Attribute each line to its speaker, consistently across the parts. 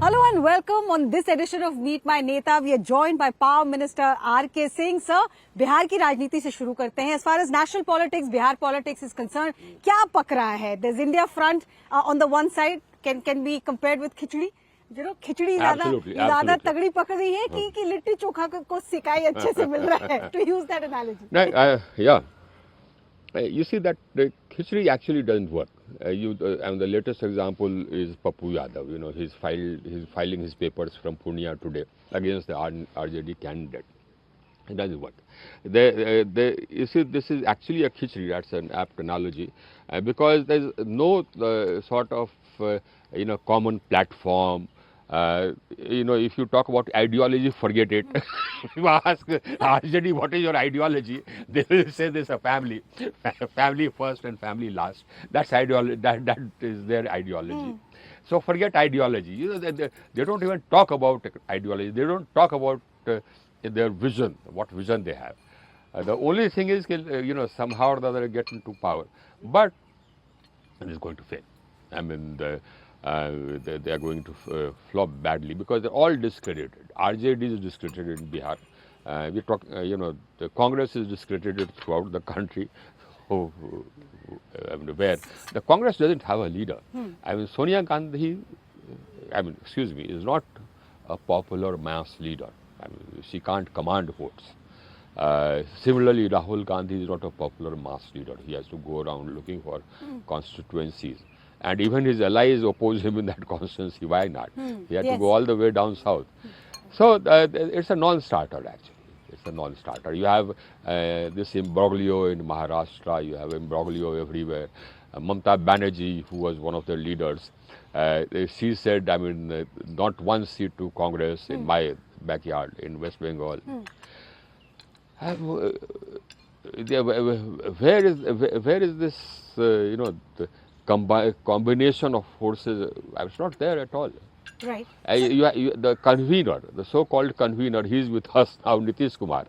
Speaker 1: Hello and welcome on this edition of Meet My Neta. We are joined by Power Minister R.K. Singh. Sir, Bihar की राजनीति से शुरू करते हैं. As far as national politics, Bihar politics is concerned, क्या पक रहा है? There's India front on the one side can be compared with khichdi. You know, खिचड़ी ज़्यादा तगड़ी पक रही है कि लिट्टी चोखा को सिकाई अच्छे से मिल रहा है. To use that analogy.
Speaker 2: Yeah. You see that the khichdi actually doesn't work. And the latest example is Pappu Yadav. You know, he's filing his papers from Purnia today against the RJD candidate. It doesn't work. You see, this is actually a khichdi. That's an apt analogy, because there's no sort of common platform. If you talk about ideology, forget it. If you ask RJD what is your ideology, they will say there's a family first and family last. That's ideology. That is their ideology. So forget ideology. You know, they don't even talk about ideology. They don't talk about their vision, what vision they have. The only thing is, somehow or the other get into power, but it is going to fail. I mean, they are going to flop badly because they're all discredited. RJD is discredited in Bihar. We talk, the Congress is discredited throughout the country. Where the Congress doesn't have a leader. I mean, Sonia Gandhi, is not a popular mass leader. I mean, she can't command votes. Similarly, Rahul Gandhi is not a popular mass leader. He has to go around looking for constituencies. And even his allies oppose him in that constituency. Why not? He had to go all the way down south. So it's a non-starter actually. It's a non-starter. You have this imbroglio in Maharashtra. You have imbroglio everywhere. Mamata Banerjee, who was one of the leaders, she said, not one seat to Congress in my backyard in West Bengal. Where is this, the combination of forces? I was not there at all.
Speaker 1: Right.
Speaker 2: The convener, the so-called convener, he's with us now, Nitish Kumar.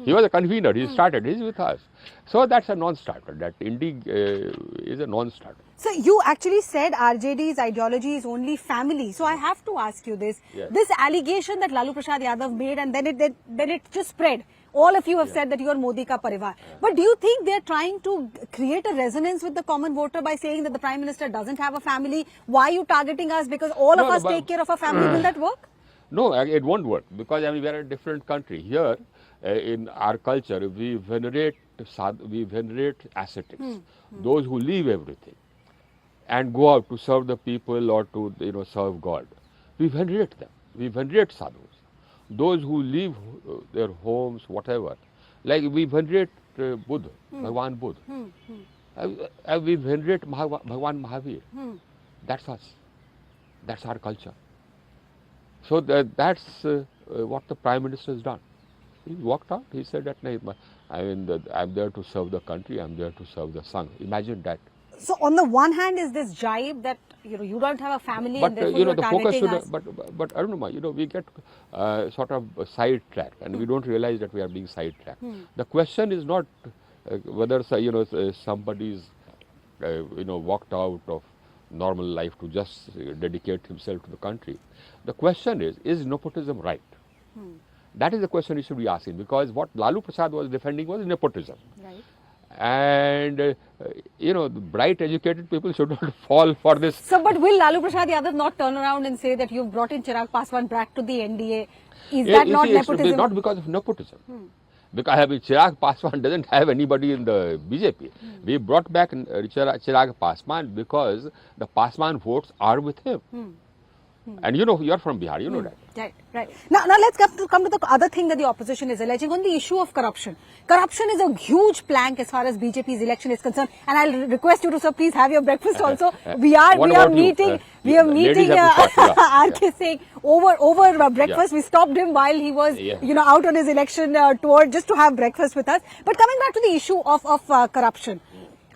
Speaker 2: He was a convener, he started, he's with us. So that's a non-starter, that indeed is a non-starter.
Speaker 1: So you actually said RJD's ideology is only family. So I have to ask you this.
Speaker 2: Yes.
Speaker 1: This allegation that Lalu Prasad Yadav made and then it just spread. All of you have said that you are Modi ka parivar. But do you think they're trying to create a resonance with the common voter by saying that the Prime Minister doesn't have a family? Why are you targeting us? Because all of us take care of our family. Will that work?
Speaker 2: No, it won't work because we are a different country. Here, in our culture, we venerate ascetics, those who leave everything and go out to serve the people or to serve God. We venerate them. We venerate sadhus. Those who leave their homes, whatever, like we venerate Buddha, Bhagwan Buddha. We venerate Bhagwan Mahavir. That's us. That's our culture. So that's what the Prime Minister has done. He walked out. He said that I'm there to serve the country. I'm there to serve the Sangh. Imagine that.
Speaker 1: So on the one hand, is this jibe that you don't have a family
Speaker 2: but
Speaker 1: and therefore you're targeting us?
Speaker 2: But Arunama, we get sort of sidetracked and we don't realize that we are being sidetracked. The question is not whether somebody's walked out of normal life to just dedicate himself to the country. The question is nepotism right? That is the question you should be asking, because what Lalu Prasad was defending was nepotism.
Speaker 1: Right.
Speaker 2: And bright educated people should not fall for this.
Speaker 1: So, but will Lalu Prasad Yadav not turn around and say that you've brought in Chirag Paswan back to the NDA? Is that not nepotism?
Speaker 2: Not because of nepotism. Because Chirag Paswan doesn't have anybody in the BJP. We brought back Chirag Paswan because the Paswan votes are with him. And you're from Bihar, you know that.
Speaker 1: Right. Now let's come to the other thing that the opposition is alleging on the issue of corruption. Corruption is a huge plank as far as BJP's election is concerned. And I'll request you to, sir, please have your breakfast also. We are meeting R.K. Singh over breakfast. We stopped him while he was, out on his election tour just to have breakfast with us. But coming back to the issue of corruption.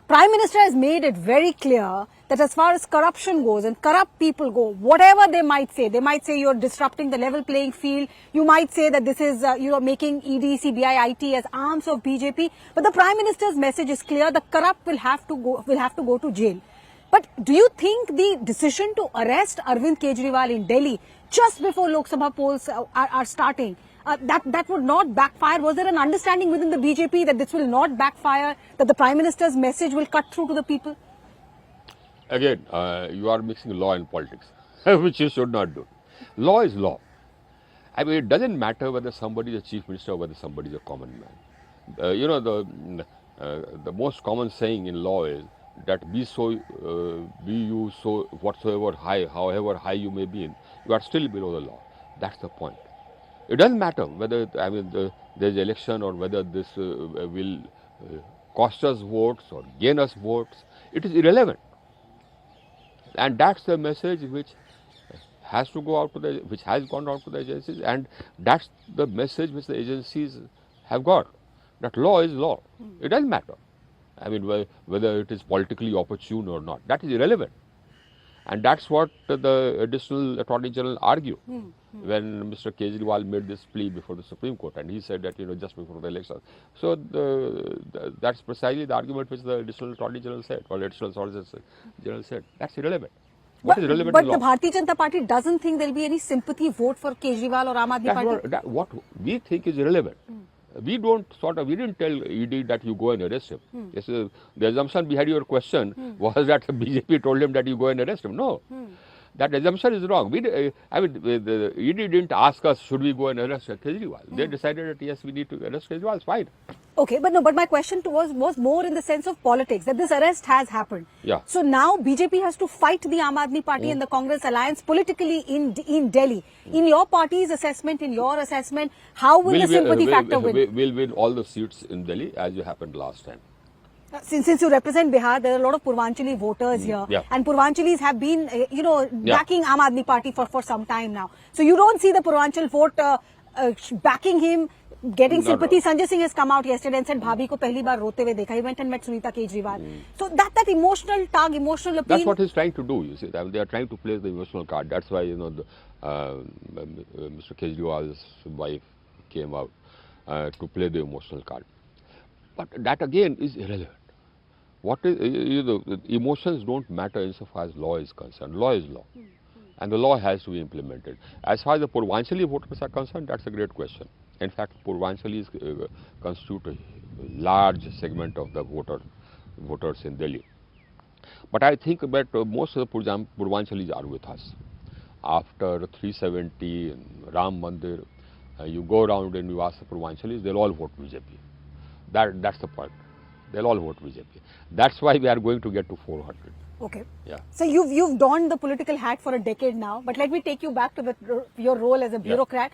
Speaker 1: Prime Minister has made it very clear that as far as corruption goes and corrupt people go, whatever they might say you're disrupting the level playing field. You might say that this is, making ED, CBI, IT as arms of BJP. But the Prime Minister's message is clear: the corrupt will have to go to jail. But do you think the decision to arrest Arvind Kejriwal in Delhi just before Lok Sabha polls are starting, that would not backfire? Was there an understanding within the BJP that this will not backfire, that the Prime Minister's message will cut through to the people?
Speaker 2: Again, you are mixing law and politics, which you should not do. Law is law. I mean, it doesn't matter whether somebody is a chief minister or whether somebody is a common man. You know, the most common saying in law is that be you so whatsoever high, however high you may be in, you are still below the law. That's the point. It doesn't matter whether there's election or whether this will cost us votes or gain us votes. It is irrelevant. And that's the message which has to go out to which has gone out to the agencies, and that's the message which the agencies have got. That law is law. It doesn't matter. I mean, whether it is politically opportune or not, that is irrelevant. And that's what the additional Attorney General argued when Mr. Kejriwal made this plea before the Supreme Court, and he said that, you know, just before the election. So that's precisely the argument which the additional Attorney General said, or additional Solicitor General said. That's irrelevant. What is relevant
Speaker 1: But
Speaker 2: is
Speaker 1: the
Speaker 2: law.
Speaker 1: Bharatiya Janata Party doesn't think there will be any sympathy vote for Kejriwal or Aam Aadmi Party?
Speaker 2: What we think is irrelevant. We didn't tell ED that you go and arrest him. Yes, the assumption behind your question was that the BJP told him that you go and arrest him. No, that assumption is wrong. The ED didn't ask us, should we go and arrest Kejriwal. They decided that yes, we need to arrest Kejriwal. It's fine.
Speaker 1: Okay, but my question was more in the sense of politics, that this arrest has happened.
Speaker 2: Yeah.
Speaker 1: So now BJP has to fight the Aam Aadmi Party and the Congress alliance politically in Delhi. In your party's assessment, in your assessment, how will the sympathy factor win?
Speaker 2: We'll win all the seats in Delhi as you happened last time.
Speaker 1: Since you represent Bihar, there are a lot of Purvanchali voters here.
Speaker 2: Yeah.
Speaker 1: And Purvanchalis have been, backing Aam Aadmi Party for some time now. So you don't see the Purvanchal vote backing him, getting sympathy. Sanjay Singh has come out yesterday and said, Bhabhi ko pehli baar rote hue dekha. He went and met Sunita Kejriwal. So that emotional tug, emotional appeal.
Speaker 2: That's what he's trying to do, you see. They are trying to play the emotional card. That's why, Mr. Kejriwal's wife came out to play the emotional card. But that again is irrelevant. What is, emotions don't matter insofar as law is concerned. Law is law. And the law has to be implemented. As far as the Purvanchali voters are concerned, that's a great question. In fact, Purvanchalis constitute a large segment of the voters in Delhi. But I think that most of the Purvanchalis are with us. After 370, Ram Mandir, you go around and you ask the Purvanchalis, they'll all vote BJP. That's the point. They'll all vote BJP. That's why we are going to get to 400.
Speaker 1: Okay.
Speaker 2: Yeah.
Speaker 1: So you've donned the political hat for a decade now, but let me take you back to your role as a bureaucrat,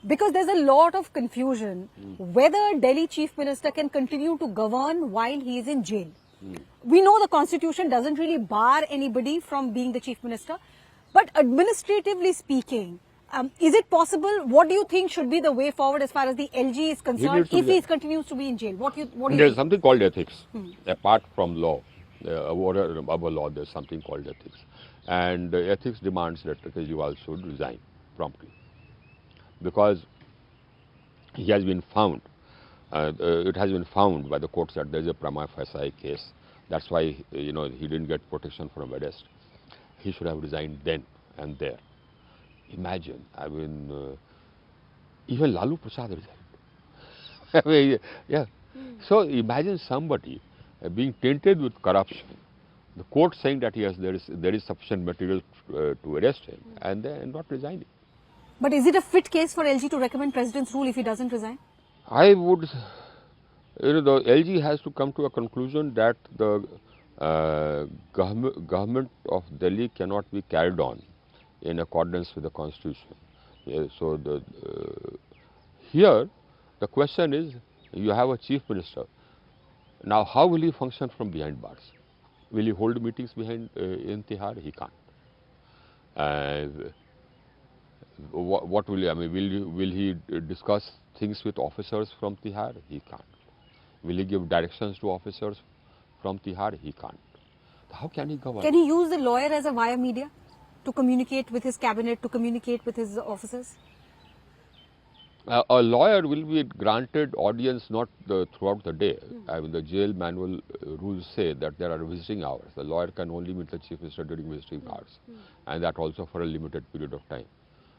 Speaker 1: because there's a lot of confusion whether Delhi Chief Minister can continue to govern while he is in jail. We know the Constitution doesn't really bar anybody from being the Chief Minister, but administratively speaking, is it possible? What do you think should be the way forward as far as the LG is concerned if he continues to be in jail? What do you
Speaker 2: There's
Speaker 1: think?
Speaker 2: something called ethics, apart from law. Above law, there's something called ethics. And ethics demands that Kejriwal should resign promptly. Because he has been found, it has been found by the courts that there's a prima facie case. That's why, he didn't get protection from arrest. He should have resigned then and there. Imagine, even Lalu Prasad resigned. So imagine somebody being tainted with corruption, the court saying that yes, there is sufficient material to arrest him, and then not resigning.
Speaker 1: But is it a fit case for LG to recommend President's rule if he doesn't resign?
Speaker 2: I would, the LG has to come to a conclusion that the government of Delhi cannot be carried on in accordance with the Constitution. So here the question is, you have a Chief Minister. Now, how will he function from behind bars? Will he hold meetings behind in Tihar? He can't. What will he? Will he discuss things with officers from Tihar? He can't. Will he give directions to officers from Tihar? He can't. How can he govern?
Speaker 1: Can he use the lawyer as a via media to communicate with his cabinet, to communicate with his officers?
Speaker 2: A lawyer will be granted audience not throughout the day. I mean, the jail manual rules say that there are visiting hours. The lawyer can only meet the chief minister during visiting hours, and that also for a limited period of time.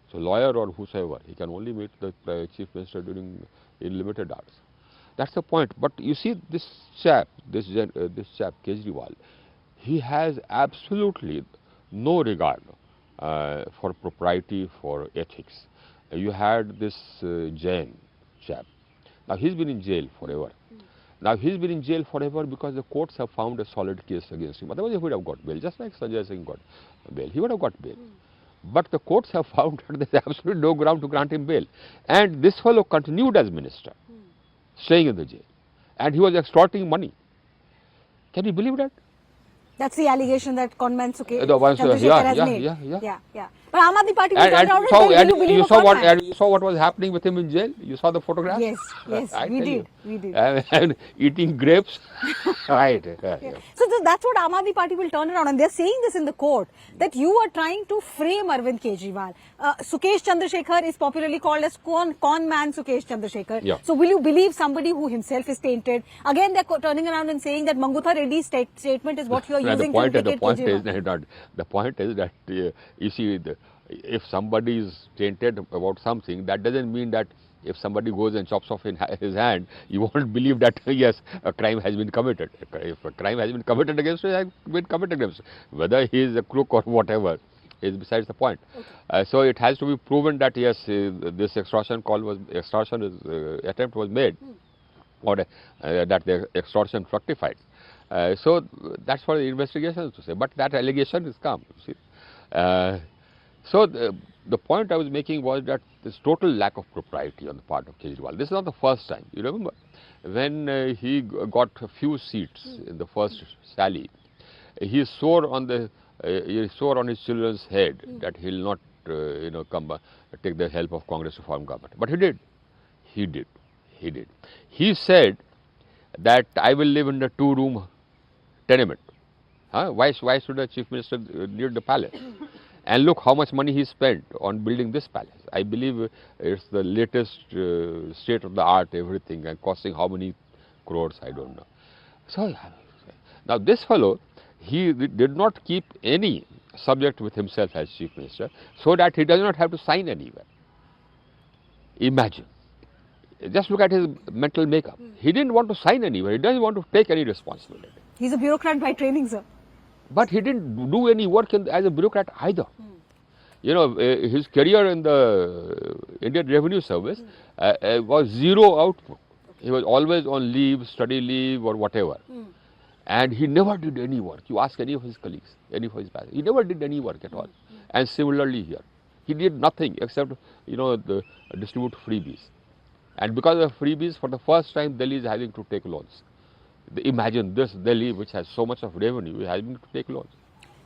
Speaker 2: So, lawyer or whosoever, he can only meet the chief minister in limited hours. That's the point. But you see, this chap, this chap Kejriwal, he has absolutely no regard for propriety, for ethics. You had this Jain chap. Now he's been in jail forever. Now he's been in jail forever because the courts have found a solid case against him. Otherwise he would have got bail, just like Sanjay Singh got bail. He would have got bail. But the courts have found that there is absolutely no ground to grant him bail. And this fellow continued as minister, staying in the jail. And he was extorting money. Can you believe that?
Speaker 1: That's the allegation that conman
Speaker 2: The ones,
Speaker 1: Chandrasekhar has made. Yeah. But Aam Aadmi Party will turn around and tell you believe
Speaker 2: you
Speaker 1: a
Speaker 2: saw
Speaker 1: con man.
Speaker 2: you saw what was happening with him in jail. You saw the photograph.
Speaker 1: Yes,
Speaker 2: I
Speaker 1: we
Speaker 2: tell
Speaker 1: did.
Speaker 2: you. And eating grapes. Right.
Speaker 1: So that's what Aam Aadmi Party will turn around, and they're saying this in the court, that you are trying to frame Arvind Kejriwal. Sukesh Chandrasekhar is popularly called as con man Sukesh Chandrasekhar.
Speaker 2: Yeah.
Speaker 1: So will you believe somebody who himself is tainted? Again, they're turning around and saying that Mangutha Reddy's statement is what you are using to implicate Kejriwal.
Speaker 2: The point is that you see, if somebody is tainted about something, that doesn't mean that if somebody goes and chops off his hand, you won't believe that yes, a crime has been committed. If a crime has been committed against him, it has been committed against him. Whether he is a crook or whatever is besides the point. Okay. So it has to be proven that yes, this extortion attempt was made, or that the extortion fructified. So that's for the investigation to say. But that allegation is come. You see. So the point I was making was that this total lack of propriety on the part of Kejriwal. This is not the first time. You remember when he got a few seats in the first sally, he swore on his children's head that he'll not take the help of Congress to form government. But he did. He said that I will live in a 2-room tenement. Why should a chief minister need the palace? And look how much money he spent on building this palace. I believe it's the latest state of the art, everything, and costing how many crores, I don't know. So now this fellow, he did not keep any subject with himself as chief minister, so that he does not have to sign anywhere. Imagine. Just look at his mental makeup. He didn't want to sign anywhere. He doesn't want to take any responsibility.
Speaker 1: He's a bureaucrat by training, sir.
Speaker 2: But he didn't do any work as a bureaucrat either. You know, his career in the Indian Revenue Service was zero output. He was always on leave, study leave or whatever. And he never did any work. You ask any of his colleagues, any of his past, he never did any work at all. And similarly here, he did nothing except, distribute freebies. And because of freebies, for the first time, Delhi is having to take loans. Imagine this Delhi, which has so much of revenue, is having to take loans.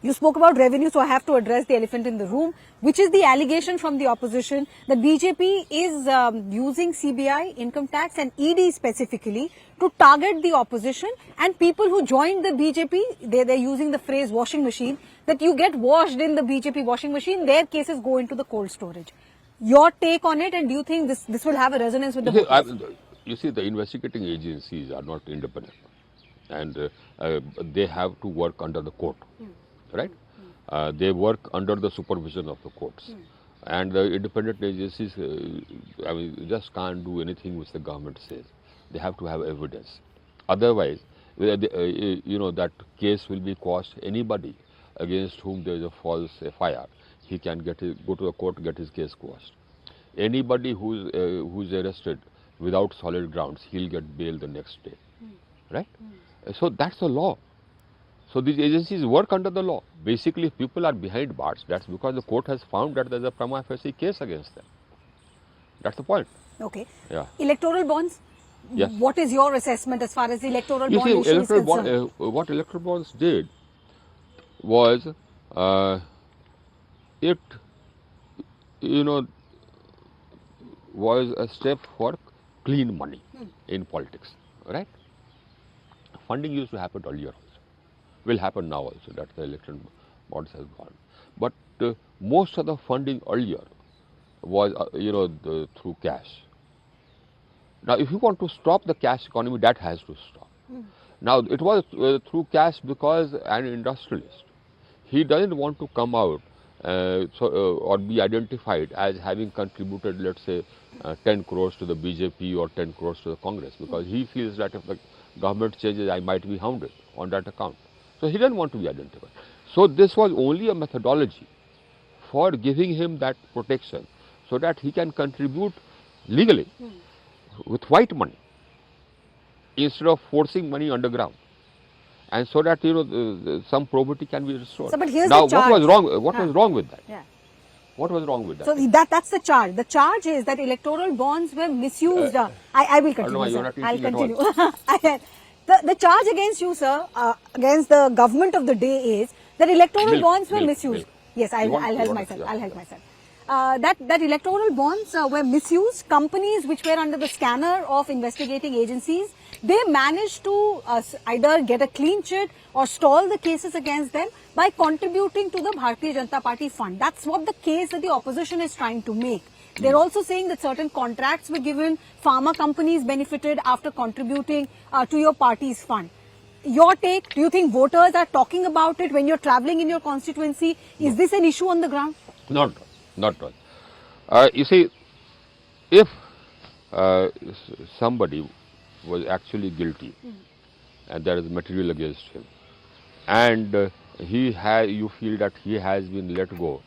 Speaker 1: You spoke about revenue, so I have to address the elephant in the room, which is the allegation from the opposition that BJP is using CBI, income tax and ED specifically to target the opposition, and people who joined the BJP, they're using the phrase washing machine, that you get washed in the BJP washing machine, their cases go into the cold storage. Your take on it, and do you think this will have a resonance with the voters?
Speaker 2: You see, the investigating agencies are not independent, and they have to work under the court, right? They work under the supervision of the courts. And the independent agencies, just can't do anything which the government says. They have to have evidence. Otherwise, that case will be quashed. Anybody against whom there is a false FIR, he can go to the court, get his case quashed. Anybody who's arrested without solid grounds, he'll get bail the next day, right? So that's the law. So these agencies work under the law. Basically, if people are behind bars, that's because the court has found that there's a prima facie case against them. That's the point.
Speaker 1: Okay.
Speaker 2: Yeah.
Speaker 1: Electoral bonds.
Speaker 2: Yes.
Speaker 1: What is your assessment as far as the electoral bond issue is concerned?
Speaker 2: What electoral bonds did was was a step for clean money in politics, right? Funding used to happen earlier also, will happen now also, that the election bonds has gone. But most of the funding earlier was, through cash, Now, if you want to stop the cash economy, that has to stop. Now, it was through cash because an industrialist, he doesn't want to come out or be identified as having contributed, let's say, 10 crores to the BJP or 10 crores to the Congress, because he feels that if the government changes, I might be hounded on that account. So he doesn't want to be identified. So this was only a methodology for giving him that protection so that he can contribute legally with white money instead of forcing money underground, and so that some probity can be restored.
Speaker 1: So, but here's
Speaker 2: now,
Speaker 1: the charge.
Speaker 2: what was wrong? What was wrong with that?
Speaker 1: Yeah.
Speaker 2: What was wrong with that?
Speaker 1: So that's the charge. The charge is that electoral bonds were misused. I will continue,
Speaker 2: no,
Speaker 1: sir. I'll
Speaker 2: at
Speaker 1: continue. The charge against you, sir, against the government of the day is that electoral bonds were misused. Yes, I'll help myself. I'll help myself. That electoral bonds were misused. Companies which were under the scanner of investigating agencies, they managed to either get a clean chit or stall the cases against them by contributing to the Bharatiya Janata Party fund. That's what the case that the opposition is trying to make. They're also saying that certain contracts were given, pharma companies benefited after contributing to your party's fund. Your take, do you think voters are talking about it when you're traveling in your constituency? Is this an issue on the ground?
Speaker 2: Not at all. You see, if somebody was actually guilty and there is material against him, and you feel that he has been let go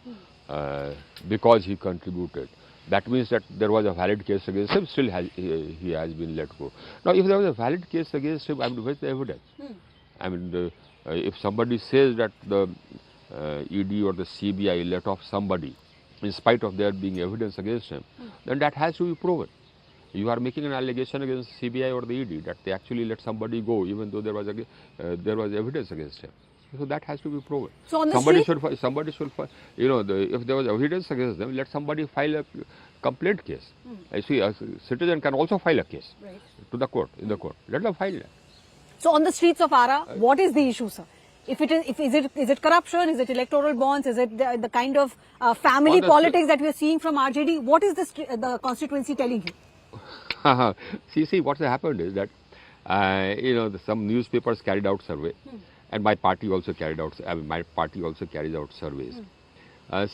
Speaker 2: because he contributed, that means that there was a valid case against him, still he has been let go. Now, if there was a valid case against him, I mean, where's the evidence? I mean, if somebody says that the ED or the CBI let off somebody in spite of there being evidence against him, then that has to be proven. You are making an allegation against CBI or the ED that they actually let somebody go even though there was evidence against him. So that has to be proven.
Speaker 1: So on the
Speaker 2: somebody
Speaker 1: street?
Speaker 2: should if there was evidence against them, let somebody file a complaint case. I see a citizen can also file a case to the court, in the court. Let them file that.
Speaker 1: So on the streets of Arrah, what is the issue, sir? Is it corruption? Is it electoral bonds? Is it the kind of family politics that we are seeing from RJD? What is the constituency telling you?
Speaker 2: See, what's happened is that some newspapers carried out survey, and my party also carried out. My party also carries out surveys.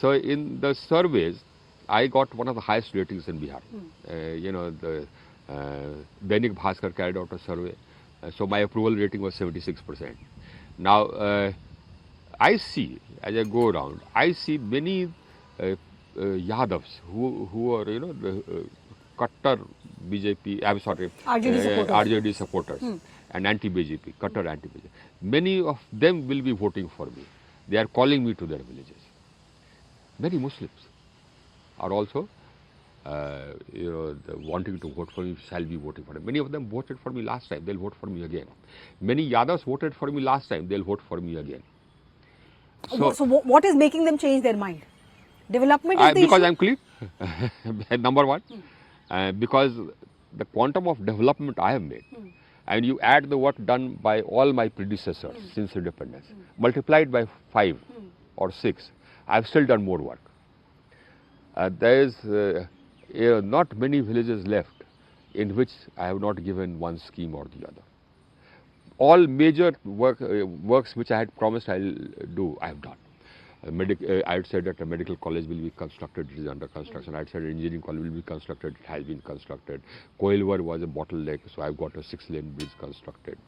Speaker 2: So in the surveys, I got one of the highest ratings in Bihar. The Dainik Bhaskar carried out a survey. So my approval rating was 76%. Now, I see, as I go around, I see many Yadavs who are, the Kattar BJP, I'm sorry, RJD supporters and anti-BJP, Kattar anti-BJP. Many of them will be voting for me. They are calling me to their villages. Many Muslims are also wanting to vote for me, shall be voting for me. Many of them voted for me last time, they'll vote for me again. Many Yadavs voted for me last time, they'll vote for me again.
Speaker 1: So what is making them change their mind? Development is the
Speaker 2: because
Speaker 1: issue?
Speaker 2: I'm clean, number one. Because the quantum of development I have made, and you add the work done by all my predecessors since independence, multiplied by 5 or 6, I've still done more work. There is not many villages left in which I have not given one scheme or the other. All major works which I had promised I'll do, I have done. I had said that a medical college will be constructed, it is under construction. I had said an engineering college will be constructed, it has been constructed. Koilwar was a bottleneck, so I've got a 6-lane bridge constructed.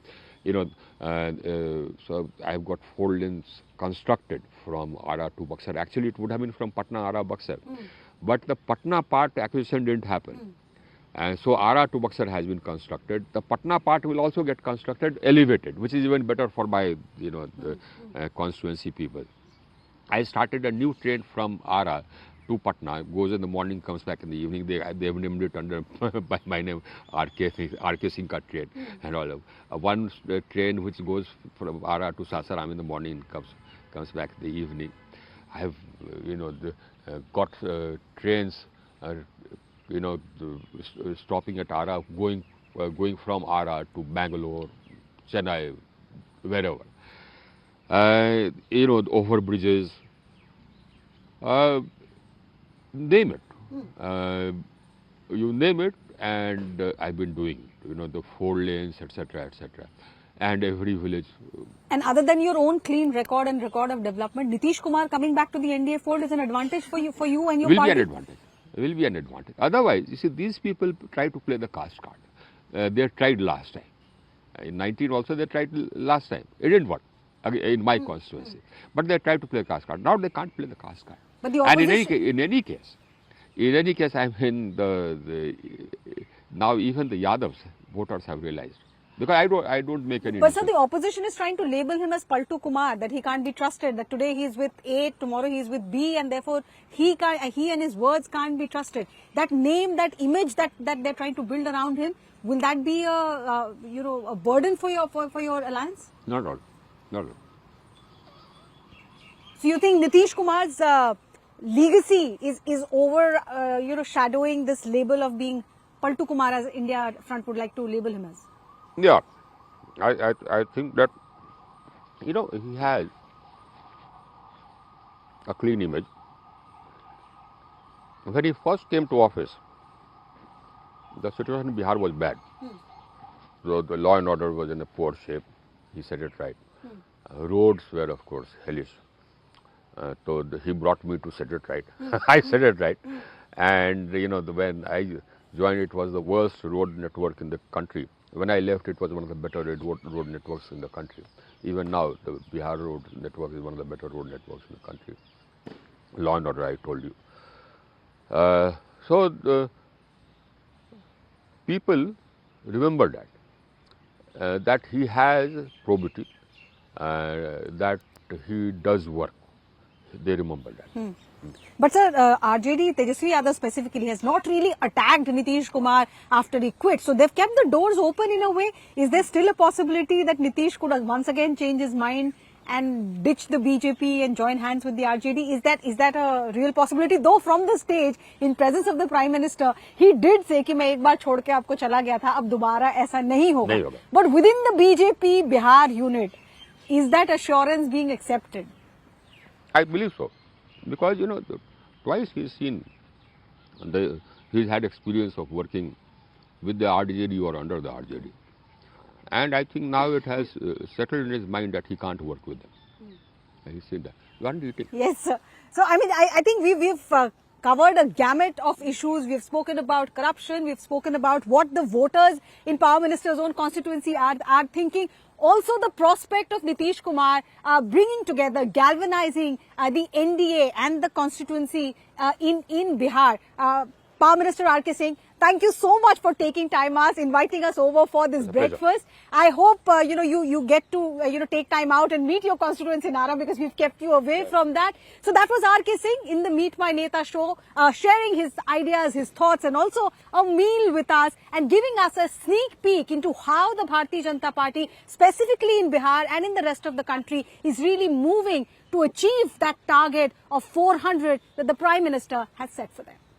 Speaker 2: So I've got 4 lanes constructed from Arrah to Buxar. Actually, it would have been from Patna, Arrah, Buxar. But the Patna part acquisition didn't happen. And so Arrah to Buxar has been constructed. The Patna part will also get constructed, elevated, which is even better for my, the constituency people. I started a new train from Arrah to Patna, goes in the morning, comes back in the evening. They have named it under by my name, R.K. Singh train and all of. One train which goes from Arrah to Sasaram in the morning, comes back in the evening. I have, got trains, stopping at Arrah, going from Arrah to Bangalore, Chennai, wherever. Over bridges, name it. You name it, and I've been doing, the 4 lanes, etc., etc., and every village.
Speaker 1: And other than your own clean record and record of development, Nitish Kumar coming back to the NDA fold is an advantage for you and your
Speaker 2: Will
Speaker 1: party.
Speaker 2: be an advantage. Will be an advantage. Otherwise, you see, these people try to play the caste card. They tried last time. In 19 also they tried last time. It didn't work in my constituency. But they tried to play the caste card. Now they can't play the caste card.
Speaker 1: But the
Speaker 2: and
Speaker 1: opposition...
Speaker 2: in any case, I mean, now even the Yadavs voters have realized. Because I don't make any.
Speaker 1: But sir, the opposition is trying to label him as Paltu Kumar, that he can't be trusted, that today he is with A, tomorrow he is with B, and therefore he and his words can't be trusted. That name, that image that they're trying to build around him, will that be a burden for your alliance?
Speaker 2: Not at all. Not at all.
Speaker 1: So you think Nitish Kumar's legacy is shadowing this label of being Paltu Kumar, as India Front would like to label him as?
Speaker 2: Yeah, I think that, he has a clean image. When he first came to office, the situation in Bihar was bad. So the law and order was in a poor shape. He said it right. Roads were, of course, hellish. So he brought me to set it right. I said it right. And, when I joined, it was the worst road network in the country. When I left, it was one of the better road networks in the country. Even now, the Bihar road network is one of the better road networks in the country. Law and order, I told you. So the people remember that he has probity, that he does work. They remember that.
Speaker 1: But sir, RJD, Tejasvi Yadav specifically, has not really attacked Nitish Kumar after he quit. So they've kept the doors open in a way. Is there still a possibility that Nitish could once again change his mind and ditch the BJP and join hands with the RJD? Is that a real possibility? Though from the stage, in presence of the Prime Minister, he did say कि मैं एक बार छोड़ के आपको चला गया था, अब दोबारा ऐसा नहीं होगा. But within the BJP Bihar unit, is that assurance being accepted?
Speaker 2: I believe so. Because, twice he's had experience of working with the RJD or under the RJD. And I think now it has settled in his mind that he can't work with them. And he's seen that. You want to take?
Speaker 1: Yes, sir. So, I mean, I think we've covered a gamut of issues. We've spoken about corruption. We've spoken about what the voters in Power Minister's own constituency are thinking. Also, the prospect of Nitish Kumar bringing together, galvanizing the NDA and the constituency in Bihar. Power Minister R.K. Singh, thank you so much for taking time out, inviting us over for this breakfast. I hope you get to take time out and meet your constituents in Arrah, because we've kept you away from that. So that was R.K. Singh in the Meet My Neta show, sharing his ideas, his thoughts, and also a meal with us and giving us a sneak peek into how the Bharatiya Janata Party, specifically in Bihar and in the rest of the country, is really moving to achieve that target of 400 that the Prime Minister has set for them.